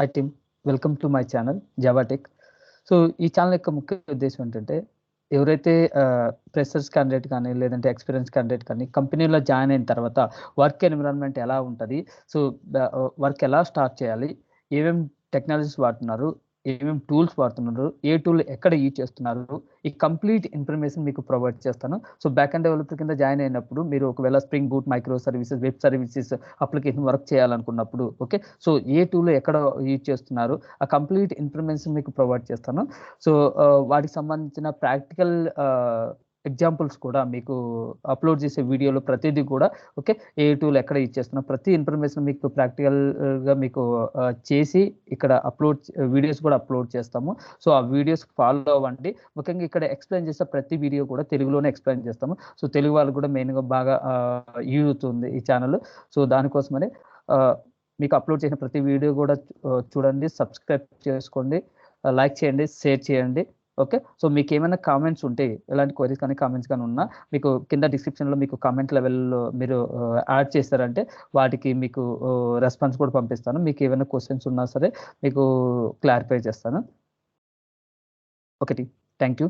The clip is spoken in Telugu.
Hi team, welcome to my channel Java Tech. So ఈ ఛానల్ యొక్క ముఖ్య ఉద్దేశం ఏంటంటే ఎవరైతే ఫ్రెషర్స్ క్యాండిడేట్ కానీ లేదంటే ఎక్స్పీరియన్స్ క్యాండిడేట్ కానీ కంపెనీలో జాయిన్ అయిన తర్వాత వర్క్ ఎన్విరాన్మెంట్ ఎలా ఉంటుంది, సో వర్క్ ఎలా స్టార్ట్ చేయాలి, ఏమేమి టెక్నాలజీస్ వాడుతున్నారు, ఏమేమి టూల్స్ వాడుతున్నారు, ఏ టూల్ ఎక్కడ యూజ్ చేస్తున్నారు, ఈ కంప్లీట్ ఇన్ఫర్మేషన్ మీకు ప్రొవైడ్ చేస్తాను. సో బ్యాక్ అండ్ డెవలపర్ కింద జాయిన్ అయినప్పుడు మీరు ఒకవేళ spring boot micro services web services application work చేయాలనుకున్నప్పుడు ఓకే, సో ఏ టూల్ ఎక్కడ యూజ్ చేస్తున్నారు ఆ కంప్లీట్ ఇన్ఫర్మేషన్ మీకు ప్రొవైడ్ చేస్తాను. సో వాటికి సంబంధించిన ప్రాక్టికల్ ఎగ్జాంపుల్స్ కూడా మీకు అప్లోడ్ చేసే వీడియోలో ప్రతిదీ కూడా ఓకే, ఏ టూల్ ఎక్కడ యూజ్ చేస్తున్నా ప్రతి ఇన్ఫర్మేషన్ మీకు ప్రాక్టికల్గా మీకు చేసి ఇక్కడ వీడియోస్ కూడా అప్లోడ్ చేస్తాము. సో ఆ వీడియోస్ ఫాలో అవ్వండి. ముఖ్యంగా ఇక్కడ ఎక్స్ప్లెయిన్ చేసే ప్రతి వీడియో కూడా తెలుగులోనే ఎక్స్ప్లెయిన్ చేస్తాము. సో తెలుగు వాళ్ళకు కూడా మెయిన్గా బాగా యూజ్ అవుతుంది ఈ ఛానల్. సో దానికోసమనే మీకు అప్లోడ్ చేసిన ప్రతి వీడియో కూడా చూడండి, సబ్స్క్రైబ్ చేసుకోండి, లైక్ చేయండి, షేర్ చేయండి. ఓకే, సో మీకు ఏమైనా కామెంట్స్ ఉంటే ఎలాంటి క్వైరీస్ కానీ కామెంట్స్ కానీ ఉన్నా మీకు కింద డిస్క్రిప్షన్లో మీకు కామెంట్ లెవెల్లో మీరు యాడ్ చేస్తారంటే వాటికి మీకు రెస్పాన్స్ కూడా పంపిస్తాను. మీకు ఏమైనా క్వశ్చన్స్ ఉన్నా సరే మీకు క్లారిఫై చేస్తాను. Okay, thank you.